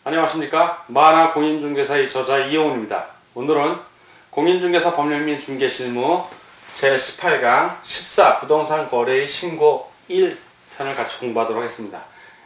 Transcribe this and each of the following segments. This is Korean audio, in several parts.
안녕하십니까. 만화 공인중개사의 저자 이용훈입니다. 오늘은 공인중개사 법령 및 중개실무 제18강 14 부동산 거래의 신고 1편을 같이 공부하도록 하겠습니다.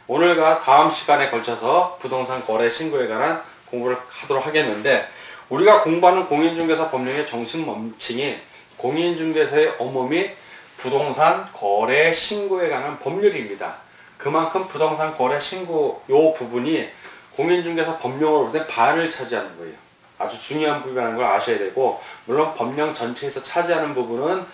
오늘과 다음 시간에 걸쳐서 부동산 거래 신고에 관한 공부를 하도록 하겠는데, 우리가 공부하는 공인중개사 법령의 정식 명칭이 공인중개사의 업무 및 부동산 거래 신고에 관한 법률입니다. 그만큼 부동산 거래 신고 요 부분이 공인중개사 법령으로 볼 때 반을 차지하는 거예요. 아주 중요한 부분이라는 걸 아셔야 되고, 물론 법령 전체에서 차지하는 부분은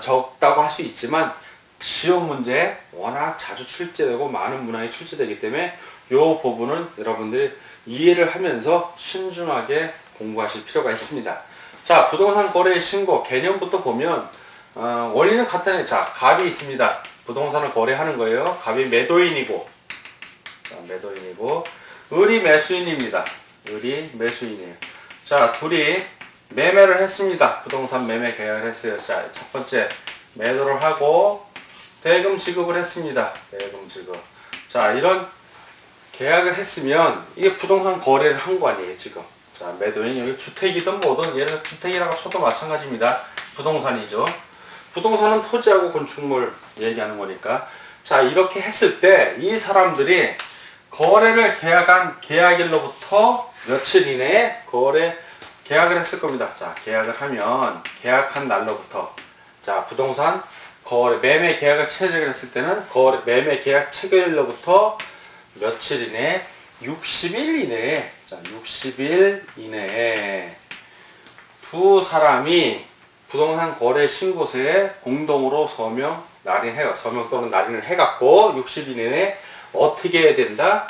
적다고 할 수 있지만 시험 문제에 워낙 자주 출제되고 많은 문항이 출제되기 때문에 이 부분은 여러분들이 이해를 하면서 신중하게 공부하실 필요가 있습니다. 자, 부동산 거래 신고 개념부터 보면 원리는 간단해요. 자, 갑이 있습니다. 부동산을 거래하는 거예요. 갑이 매도인이고, 을이 매수인입니다. 을이 매수인이에요. 자, 둘이 매매를 했습니다. 부동산 매매 계약을 했어요. 자, 첫 번째 매도를 하고 대금 지급을 했습니다. 대금 지급. 자, 이런 계약을 했으면 이게 부동산 거래를 한 거 아니에요, 지금. 자, 매도인 여기 주택이든 뭐든, 얘는 주택이라고 쳐도 마찬가지입니다. 부동산이죠. 부동산은 토지하고 건축물 얘기하는 거니까. 자, 이렇게 했을 때 이 사람들이 거래를 계약한 계약일로부터 며칠 이내에 계약을 했을 겁니다. 자, 계약을 하면 계약한 날로부터, 자, 부동산 거래 매매 계약을 체결을 했을 때는 매매 계약 체결일로부터 며칠 이내에 60일 이내에, 자, 60일 이내에 두 사람이 부동산 거래 신고서에 공동으로 서명 날인해요. 서명 또는 날인을 해갖고 60일 이내에 어떻게 해야 된다?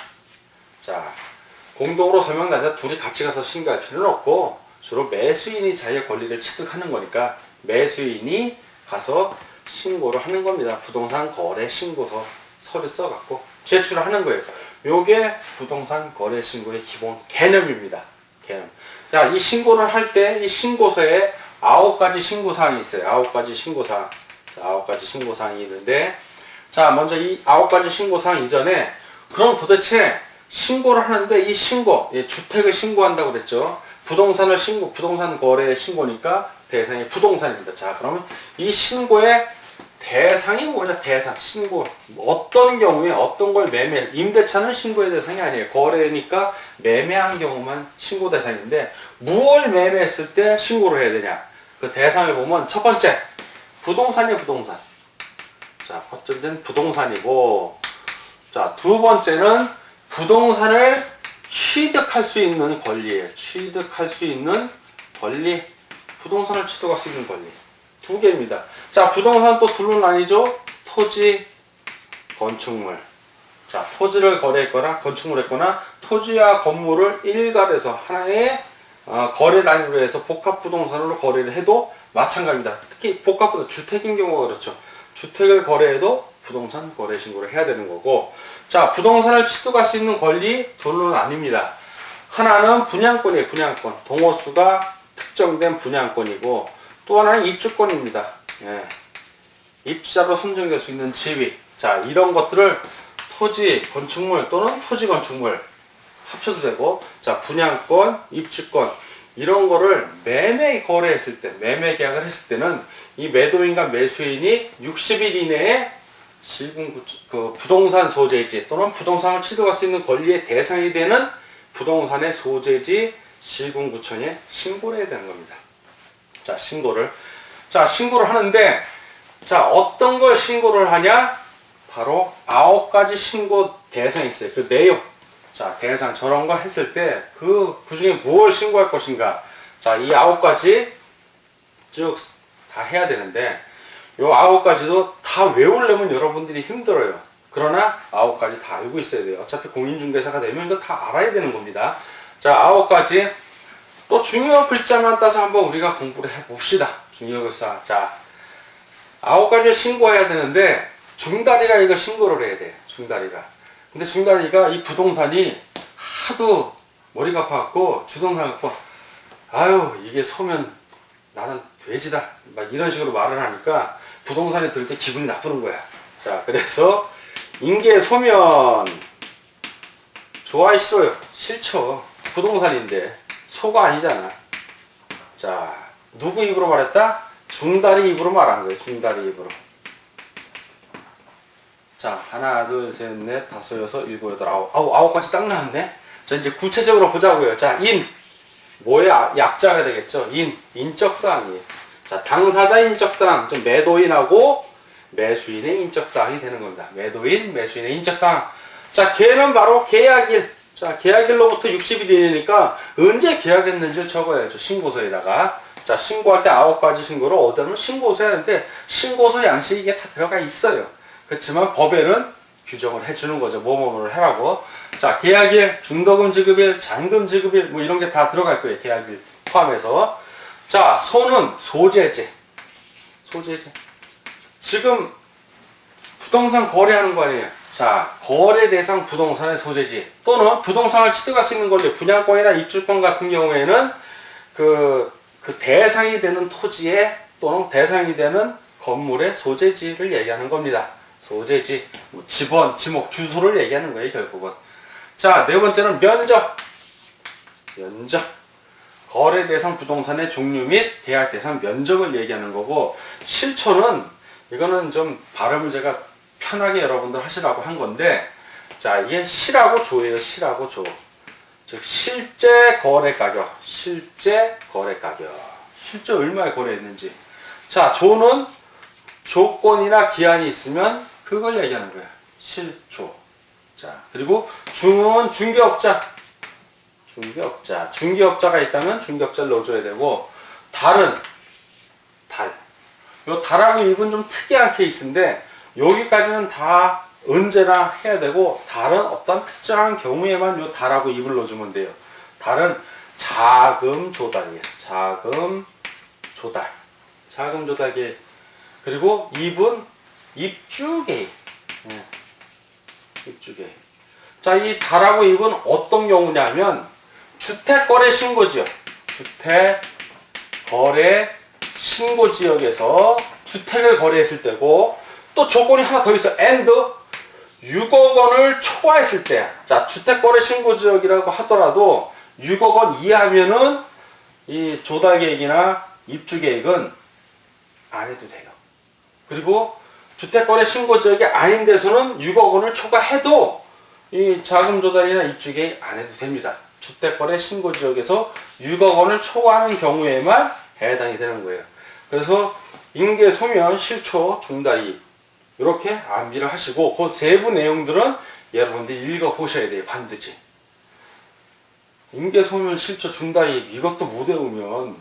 자, 공동으로 서명 날짜 둘이 같이 가서 신고할 필요는 없고, 주로 매수인이 자기의 권리를 취득하는 거니까 매수인이 가서 신고를 하는 겁니다. 부동산 거래 신고서 서류 써갖고 제출을 하는 거예요. 요게 부동산 거래 신고의 기본 개념입니다. 개념. 자, 이 신고를 할 때 이 신고서에 9가지 신고사항이 있어요. 9가지 신고사항. 자, 9가지 신고사항이 있는데, 자, 먼저 이 9가지 신고사항 이전에, 그럼 도대체 신고를 하는데 이 신고, 주택을 신고한다고 그랬죠. 부동산 거래 신고니까 대상이 부동산입니다. 자, 그러면 이 신고의 대상이 뭐냐? 대상, 신고. 어떤 경우에 어떤 걸 임대차는 신고의 대상이 아니에요. 거래니까 매매한 경우만 신고 대상인데, 무엇을 매매했을 때 신고를 해야 되냐? 그 대상을 보면 첫 번째, 부동산이에요, 부동산. 자, 첫 번째는 부동산이고, 자, 두 번째는 부동산을 취득할 수 있는 권리예요. 취득할 수 있는 권리. 부동산을 취득할 수 있는 권리. 두 개입니다. 자, 부동산 또 둘로 나뉘죠. 토지, 건축물. 자, 토지를 거래했거나 건축물을 했거나 토지와 건물을 일괄해서 하나의 거래 단위로 해서 복합 부동산으로 거래를 해도 마찬가지입니다. 특히 복합 부동산, 주택인 경우가 그렇죠. 주택을 거래해도 부동산 거래 신고를 해야 되는 거고, 자, 부동산을 취득할 수 있는 권리 둘로 나뉩니다. 하나는 분양권이에요. 분양권. 동호수가 특정된 분양권이고, 또 하나는 입주권입니다. 예. 입주자로 선정될 수 있는 지위. 자, 이런 것들을 토지, 건축물 또는 토지, 건축물 합쳐도 되고, 자, 분양권, 입주권, 이런 거를 매매 거래했을 때, 매매 계약을 했을 때는 이 매도인과 매수인이 60일 이내에 부동산 소재지 또는 부동산을 취득할 수 있는 권리의 대상이 되는 부동산의 소재지 시군구청에 신고를 해야 되는 겁니다. 자, 신고를 하는데, 자, 어떤 걸 신고를 하냐? 바로 9가지 신고 대상이 있어요. 그 내용. 자, 대상, 저런 거 했을 때 그 중에 무엇을 신고할 것인가? 자, 이 9가지 쭉 다 해야 되는데, 요 9가지도 다 외우려면 여러분들이 힘들어요. 그러나 9가지 다 알고 있어야 돼요. 어차피 공인중개사가 되면 이거 다 알아야 되는 겁니다. 자, 9가지. 또 중요 글자만 따서 한번 우리가 공부를 해봅시다. 중요 글자. 자, 9가지를 신고해야 되는데, 중다리가 이거 신고를 해야 돼. 중다리가. 근데 중다리가 이 부동산이 하도 머리가 아파갖고, 주동산 갖고, 아유, 이게 서면 나는 돼지다. 막 이런 식으로 말을 하니까 부동산에 들을 때 기분이 나쁘는 거야. 자, 그래서 인계 소면 좋아요 싫어요? 싫죠. 부동산인데 소가 아니잖아. 자, 누구 입으로 말했다? 중다리 입으로 말한 거예요. 중다리 입으로. 자, 하나, 둘, 셋, 넷, 다섯, 여섯, 일곱, 여덟, 아홉 가지 딱 나왔네. 자, 이제 구체적으로 보자고요. 자, 인. 뭐야? 약자가 되겠죠. 인적사항이에요. 자, 당사자 인적사항, 좀 매도인하고 매수인의 인적사항이 되는 겁니다. 매도인, 매수인의 인적사항. 자, 걔는 바로 계약일. 자, 계약일로부터 60일이니까 언제 계약했는지 적어야죠. 신고서에다가. 자, 신고할 때 9가지 신고를 어디는 신고서에 하는데 신고서 양식이 이게 다 들어가 있어요. 그렇지만 법에는 규정을 해주는 거죠. 뭐뭐를 하라고. 자, 계약일, 중도금 지급일, 잔금 지급일 뭐 이런 게 다 들어갈 거예요. 계약일 포함해서. 자, 소는 소재지. 소재지. 지금 부동산 거래하는 거 아니에요. 자, 거래 대상 부동산의 소재지. 또는 부동산을 취득할 수 있는 권리, 분양권이나 입주권 같은 경우에는 그 대상이 되는 토지에 또는 대상이 되는 건물의 소재지를 얘기하는 겁니다. 소재지, 지번, 지목, 주소를 얘기하는 거예요, 결국은. 자, 네 번째는 면적. 면적. 거래 대상 부동산의 종류 및 계약 대상 면적을 얘기하는 거고, 실초는, 이거는 좀 발음을 제가 편하게 여러분들 하시라고 한 건데, 자, 이게 시라고 조예요, 시라고 조. 즉, 실제 거래 가격. 실제 거래 가격. 실제 얼마에 거래했는지. 자, 조는 조건이나 기한이 있으면 그걸 얘기하는 거예요. 실조. 자, 그리고 중은 중개업자. 중개업자. 중개업자가 있다면 중개업자를 넣어줘야 되고, 달은 달. 요 달하고 입은 좀 특이한 케이스인데, 여기까지는 다 언제나 해야 되고, 달은 어떤 특정한 경우에만 요 달하고 입을 넣어주면 돼요. 달은 자금 조달이에요. 자금 조달. 자금 조달계. 그리고 입은 입주계획. 네. 입주계획. 자, 이 달하고 입은 어떤 경우냐면 주택거래 신고지역. 주택거래 신고지역에서 주택을 거래했을 때고, 또 조건이 하나 더 있어. and 6억 원을 초과했을 때. 자, 주택거래 신고지역이라고 하더라도 6억 원 이하면은 이 조달계획이나 입주계획은 안 해도 돼요. 그리고 주택거래 신고지역이 아닌 데서는 6억 원을 초과해도 이 자금 조달이나 입주계획 안 해도 됩니다. 주택거래 신고지역에서 6억 원을 초과하는 경우에만 해당이 되는 거예요. 그래서 인계 소면, 실초, 중다리 이렇게 암기를 하시고, 그 세부 내용들은 여러분들이 읽어보셔야 돼요. 반드시. 인계 소면, 실초, 중다리 이것도 못 외우면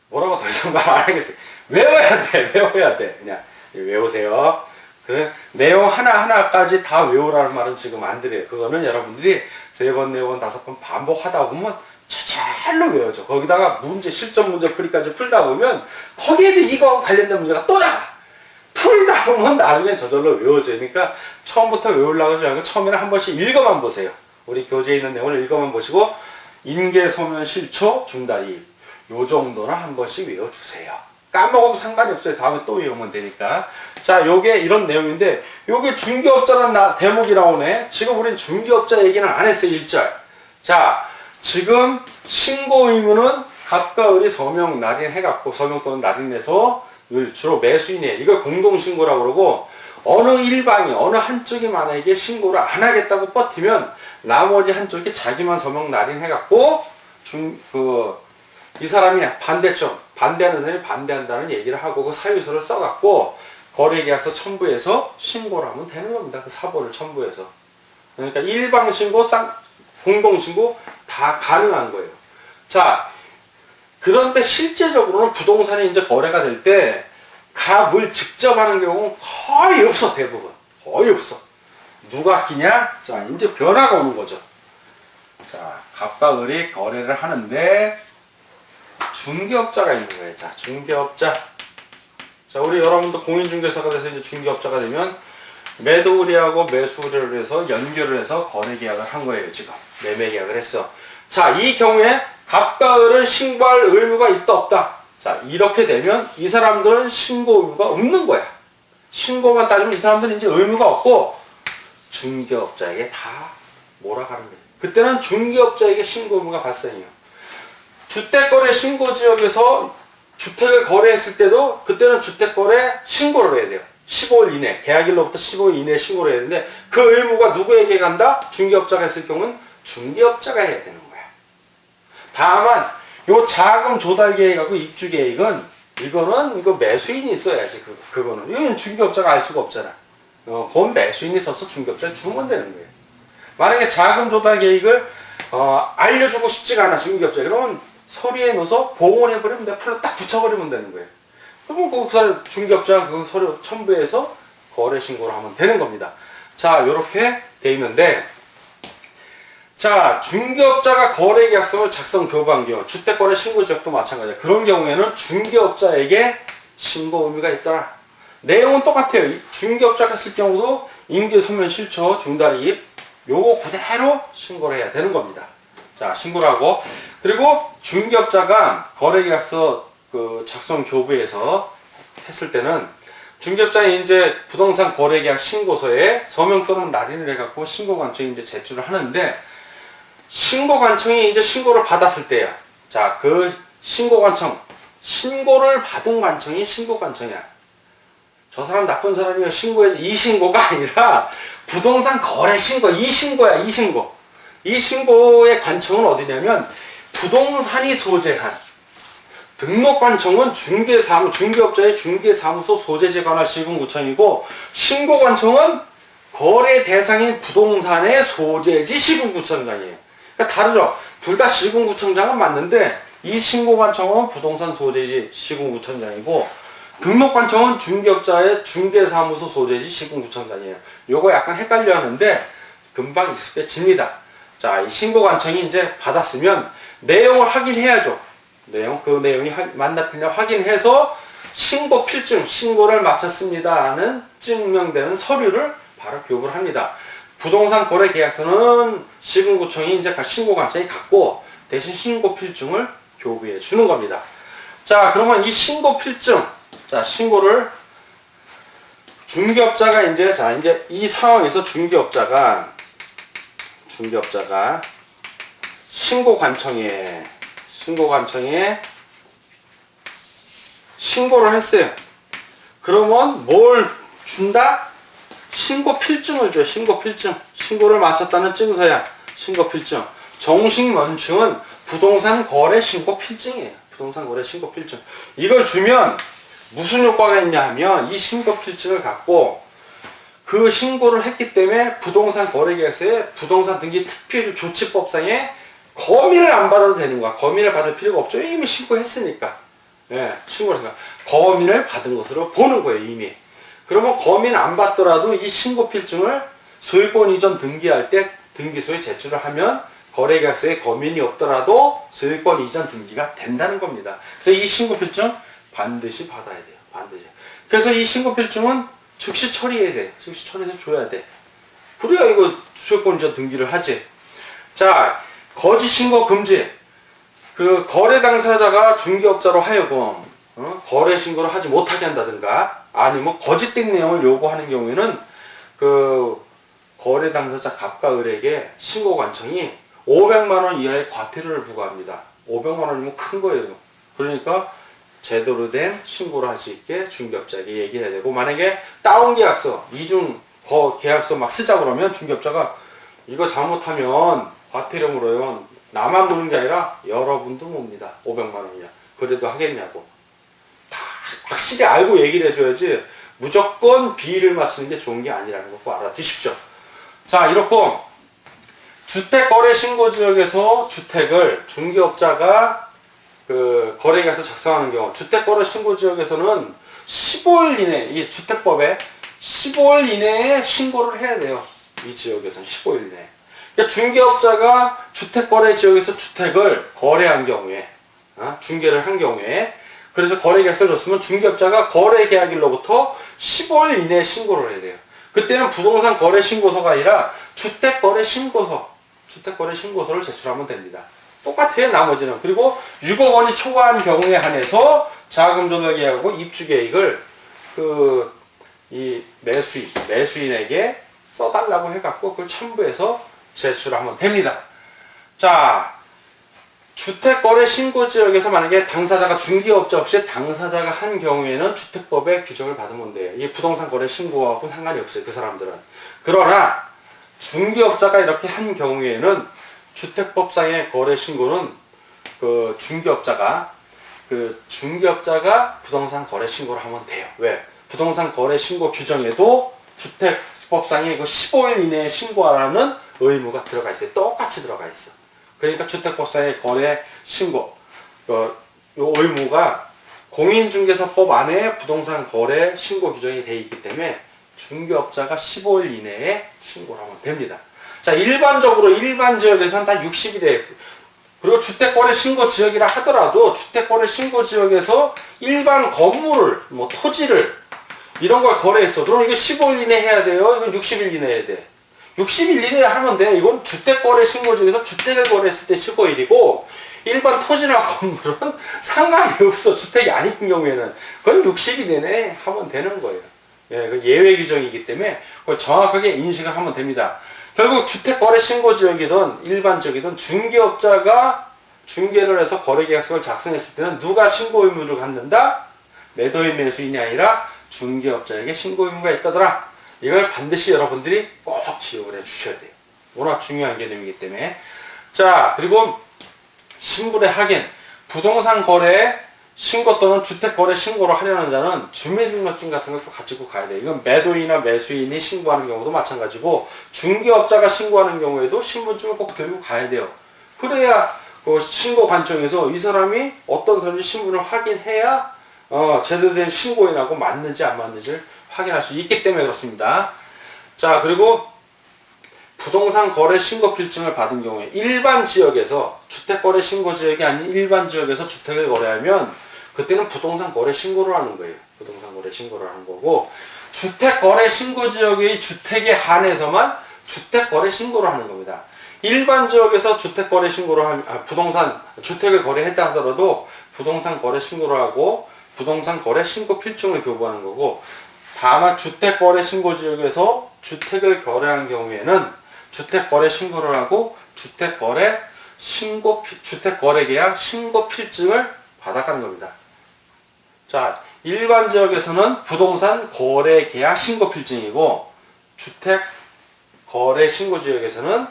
뭐라고 더 이상 말 안 하겠어요. 외워야 돼. 외워야 돼. 그냥 외우세요. 그래, 내용 하나하나까지 다 외우라는 말은 지금 안 드려요. 그거는 여러분들이 3번, 4번, 5번 반복하다 보면 차찰로 외워져. 거기다가 문제, 실전 문제 풀이까지 풀다 보면 거기에도 이거하고 관련된 문제가 또 나와. 풀다 보면 나중에 저절로 외워지니까 처음부터 외우려고 하지 않고 처음에는 한 번씩 읽어만 보세요. 우리 교재에 있는 내용을 읽어만 보시고 인계, 소면, 실초, 중다리 요 정도는 한 번씩 외워주세요. 까먹어도 상관이 없어요. 다음에 또 외우면 되니까. 자, 요게 이런 내용인데, 요게 중개업자는 대목이 나오네. 지금 우린 중개업자 얘기는 안 했어요. 1절. 자, 지금 신고 의무는 갑과 을이 서명 날인해갖고, 서명 또는 날인해서 주로 매수인이에요. 이걸 공동신고라고 그러고, 어느 일방이, 어느 한쪽이 만약에 신고를 안 하겠다고 버티면, 나머지 한쪽이 자기만 서명 날인해갖고, 이 사람이 반대하는 사람이 반대한다는 얘기를 하고 그 사유서를 써갖고 거래계약서 첨부해서 신고를 하면 되는 겁니다. 그 사보를 첨부해서. 그러니까 일방신고, 공동신고 다 가능한 거예요. 자, 그런데 실제적으로는 부동산이 이제 거래가 될 때 갑을 직접 하는 경우는 거의 없어. 대부분. 거의 없어. 누가 끼냐? 자, 이제 변화가 오는 거죠. 자, 갑과 을이 거래를 하는데 중개업자가 있는 거예요. 자, 중개업자. 자, 우리 여러분도 공인중개사가 돼서 이제 중개업자가 되면 매도 의뢰하고 매수 의뢰를 해서 연결을 해서 거래 계약을 한 거예요. 지금 매매 계약을 했어. 자, 이 경우에 갑과 을은 신고할 의무가 있다 없다. 자, 이렇게 되면 이 사람들은 신고 의무가 없는 거야. 신고만 따지면 이 사람들은 이제 의무가 없고 중개업자에게 다 몰아가는 거예요. 그때는 중개업자에게 신고 의무가 발생해요. 주택거래 신고 지역에서 주택을 거래했을 때도 그때는 주택거래 신고를 해야 돼요. 15일 이내, 계약일로부터 15일 이내에 신고를 해야 되는데 그 의무가 누구에게 간다? 중개업자가 했을 경우는 중개업자가 해야 되는 거야. 다만 요 자금 조달 계획하고 입주 계획은 이거 매수인이 있어야지. 그거는 이건 중개업자가 알 수가 없잖아. 그건 매수인이 있어서 중개업자에 주면 되는 거예요. 만약에 자금 조달 계획을 알려주고 싶지가 않아 중개업자. 그러면 서류에 넣어서 봉헌해버리면 돼. 풀로 딱 붙여버리면 되는 거예요. 그러면 그 중개업자가 그 서류 첨부해서 거래 신고를 하면 되는 겁니다. 자, 요렇게 돼 있는데, 자, 중개업자가 거래계약서를 작성 교부한 경우, 주택거래 신고 지역도 마찬가지야. 그런 경우에는 중개업자에게 신고 의무가 있더라. 내용은 똑같아요. 중개업자가 했을 경우도 임대소면 실초 중단이입 요거 그대로 신고를 해야 되는 겁니다. 자, 신고를 하고, 그리고 중개업자가 거래계약서 그 작성 교부에서 했을 때는 중개업자에 이제 부동산 거래계약 신고서에 서명 또는 날인을 해갖고 신고관청이 이제 제출을 하는데, 신고관청이 이제 신고를 받았을 때야. 자, 그 신고관청, 신고를 받은 관청이 신고관청이야. 저 사람 나쁜 사람이야 신고해서 이 신고가 아니라 부동산 거래 신고, 이 신고야, 이 신고. 이 신고의 관청은 어디냐면 부동산이 소재한 등록관청은 중개업자의 중개사무소 소재지에 관한 시군구청이고, 신고관청은 거래 대상인 부동산의 소재지 시군구청장이에요. 그러니까 다르죠. 둘 다 시군구청장은 맞는데 이 신고관청은 부동산 소재지 시군구청장이고, 등록관청은 중개업자의 중개사무소 소재지 시군구청장이에요. 요거 약간 헷갈려 하는데 금방 익숙해집니다. 자, 이 신고관청이 이제 받았으면 내용을 확인해야죠. 그 내용이 맞나 틀리냐 확인해서 신고 필증, 신고를 마쳤습니다 하는 증명되는 서류를 바로 교부를 합니다. 부동산 거래 계약서는 시군구청이 이제 신고관청이 갖고 대신 신고 필증을 교부해 주는 겁니다. 자, 그러면 이 신고 필증, 자, 신고를 중개업자가 이제 이 상황에서 중개업자가 신고관청에 신고를 했어요. 그러면 뭘 준다? 신고 필증을 줘요. 신고 필증. 신고를 마쳤다는 증서야. 신고 필증. 정식 명칭은 부동산 거래 신고 필증이에요. 부동산 거래 신고 필증. 이걸 주면 무슨 효과가 있냐 하면 이 신고 필증을 갖고 그 신고를 했기 때문에 부동산 거래 계약서에 부동산 등기 특별 조치법상에 검인을 안 받아도 되는 거야. 검인을 받을 필요가 없죠. 이미 신고했으니까. 예, 신고를 했으니까. 검인을 받은 것으로 보는 거예요, 이미. 그러면 검인 안 받더라도 이 신고 필증을 소유권 이전 등기할 때 등기소에 제출을 하면 거래계약서에 검인이 없더라도 소유권 이전 등기가 된다는 겁니다. 그래서 이 신고 필증 반드시 받아야 돼요. 반드시. 그래서 이 신고 필증은 즉시 처리해야 돼. 즉시 처리해서 줘야 돼. 그래야 이거 소유권 이전 등기를 하지. 자, 거짓 신고 금지. 그 거래 당사자가 중개업자로 하여금 거래 신고를 하지 못하게 한다든가 아니면 거짓된 내용을 요구하는 경우에는 그 거래 당사자 갑과 을에게 신고관청이 500만 원 이하의 과태료를 부과합니다. 500만 원이면 큰 거예요. 그러니까 제대로 된 신고를 할 수 있게 중개업자에게 얘기해야 되고, 만약에 다운 계약서, 이중 계약서 막 쓰자 그러면 중개업자가 이거 잘못하면 과태료 물어요. 나만 무는 게 아니라 여러분도 봅니다. 500만 원이야. 그래도 하겠냐고. 다 확실히 알고 얘기를 해줘야지 무조건 비위를 맞추는 게 좋은 게 아니라는 거 꼭 알아두십시오. 자, 이렇고 주택거래 신고지역에서 주택을 중개업자가 그 거래계약서 작성하는 경우, 주택거래 신고지역에서는 15일 이내, 이 주택법에 15일 이내에 신고를 해야 돼요. 이 지역에서는 15일 이내에. 그러니까 중개업자가 주택거래 지역에서 주택을 거래한 경우에, 중개를 한 경우에, 그래서 거래계약서를 줬으면 중개업자가 거래계약일로부터 15일 이내에 신고를 해야 돼요. 그때는 부동산 거래 신고서가 아니라 주택거래 신고서를 제출하면 됩니다. 똑같아요, 나머지는. 그리고 6억 원이 초과한 경우에 한해서 자금 조달 계약하고 입주 계획을 이 매수인에게 써달라고 해갖고 그걸 첨부해서 제출하면 됩니다. 자, 주택거래 신고지역에서 만약에 당사자가 중개업자 없이 당사자가 한 경우에는 주택법의 규정을 받으면 돼요. 이게 부동산 거래 신고하고 상관이 없어요. 그 사람들은. 그러나 중개업자가 이렇게 한 경우에는 주택법상의 거래 신고는 그 중개업자가 부동산 거래 신고를 하면 돼요. 왜? 부동산 거래 신고 규정에도 주택법상의 그 15일 이내에 신고하라는 의무가 들어가 있어요. 똑같이 들어가 있어. 그러니까 주택법상의 거래 신고, 요 의무가 공인중개사법 안에 부동산 거래 신고 규정이 되어 있기 때문에 중개업자가 15일 이내에 신고를 하면 됩니다. 자, 일반적으로 일반 지역에서는 다 60일에, 그리고 주택거래 신고 지역이라 하더라도 주택거래 신고 지역에서 일반 건물을, 뭐 토지를 이런 걸 거래했어. 그럼 이게 15일 이내 해야 돼요? 이건 60일 이내 해야 돼. 60일 이내에 하면 돼. 이건 주택거래 신고 중에서 주택을 거래했을 때 15일이고 일반 토지나 건물은 상관이 없어. 주택이 아닌 경우에는 그건 60일 이내에 하면 되는 거예요. 예, 그 예외 규정이기 때문에 그걸 정확하게 인식을 하면 됩니다. 결국 주택거래 신고 지역이든 일반 지역이든 중개업자가 중개를 해서 거래계약서를 작성했을 때는 누가 신고 의무를 갖는다? 매도인 매수인이 아니라 중개업자에게 신고 의무가 있다더라. 이걸 반드시 여러분들이 꼭 기억을 해 주셔야 돼요. 워낙 중요한 개념이기 때문에. 자, 그리고 신분의 확인, 부동산 거래 신고 또는 주택 거래 신고를 하려는 자는 주민등록증 같은 것도 가지고 가야 돼요. 이건 매도인이나 매수인이 신고하는 경우도 마찬가지고 중개업자가 신고하는 경우에도 신분증을 꼭 들고 가야 돼요. 그래야 그 신고 관청에서 이 사람이 어떤 사람인지 신분을 확인해야 제대로 된 신고인하고 맞는지 안 맞는지를 확인할 수 있기 때문에 그렇습니다. 자, 그리고 부동산 거래 신고 필증을 받은 경우에 일반 지역에서 주택거래 신고 지역이 아닌 일반 지역에서 주택을 거래하면 그때는 부동산 거래 신고를 하는 거예요. 부동산 거래 신고를 하는 거고 주택거래 신고 지역의 주택에 한해서만 주택거래 신고를 하는 겁니다. 일반 지역에서 주택거래 신고를 하면 부동산 주택을 거래했다 하더라도 부동산 거래 신고를 하고 부동산 거래 신고 필증을 교부하는 거고 다만 주택거래 신고 지역에서 주택을 거래한 경우에는 주택거래 신고를 하고 주택거래계약 신고 필증을 받아가는 겁니다. 자, 일반 지역에서는 부동산 거래계약 신고 필증이고 주택거래 신고 지역에서는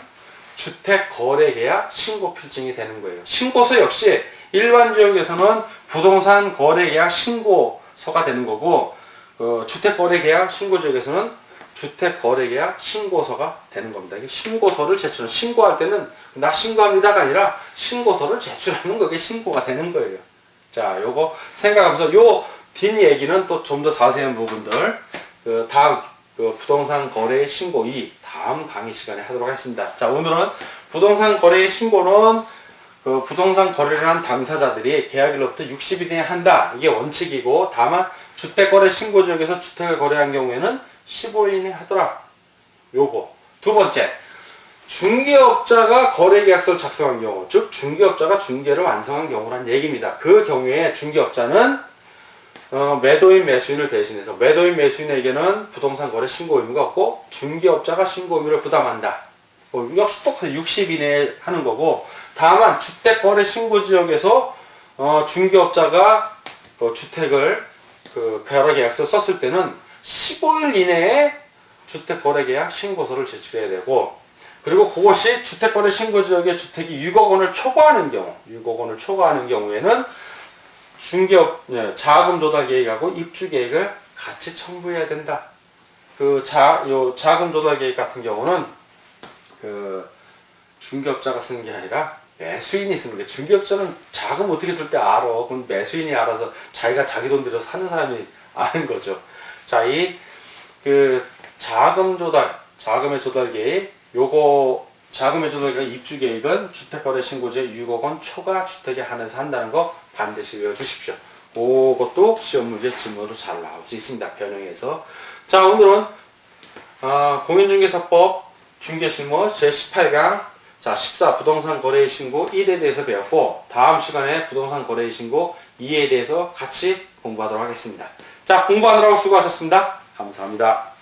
주택거래계약 신고 필증이 되는 거예요. 신고서 역시 일반 지역에서는 부동산 거래계약 신고서가 되는 거고 주택거래계약 신고 지역에서는 주택거래계약 신고서가 되는 겁니다. 신고서를 제출하는, 신고할 때는 나 신고합니다가 아니라 신고서를 제출하는 거게 신고가 되는 거예요. 자, 요거 생각하면서 요 뒷얘기는 또 좀 더 자세한 부분들 다음 부동산 거래 신고 다음 강의 시간에 하도록 하겠습니다. 자, 오늘은 부동산 거래 신고는 부동산 거래를 한 당사자들이 계약일로부터 60일 이내에 한다. 이게 원칙이고 다만 주택거래 신고 지역에서 주택을 거래한 경우에는 15일 이내에 하더라. 요거. 두 번째, 중개업자가 거래계약서를 작성한 경우, 즉 중개업자가 중개를 완성한 경우란 얘기입니다. 그 경우에 중개업자는 매도인 매수인을 대신해서 매도인 매수인에게는 부동산 거래 신고 의무가 없고 중개업자가 신고 의무를 부담한다. 역시 똑같이 60일 이내에 하는 거고 다만 주택거래 신고 지역에서 중개업자가 주택을 거래계약서 썼을 때는 15일 이내에 주택거래계약 신고서를 제출해야 되고 그리고 그것이 주택거래 신고 지역의 주택이 6억 원을 초과하는 경우에는 자금 조달 계획하고 입주 계획을 같이 첨부해야 된다. 자금 조달 계획 같은 경우는 중개업자가 쓰는 게 아니라 매수인이 쓰는 거예요. 중개업자는 자금 어떻게 들 때 알아. 그럼 매수인이 알아서 자기가 자기 돈 들여서 사는 사람이 아는 거죠. 자, 자금의 조달 계획, 자금의 조달 계획 입주 계획은 주택거래 신고제 6억 원 초과 주택에 한해서 한다는 거 반드시 외워주십시오. 그것도 시험 문제 질문으로 잘 나올 수 있습니다. 변형해서. 자, 오늘은 공인중개사법 중개실무 제18강 14 부동산 거래의 신고 1에 대해서 배웠고 다음 시간에 부동산 거래의 신고 2에 대해서 같이 공부하도록 하겠습니다. 자, 공부하느라고 수고하셨습니다. 감사합니다.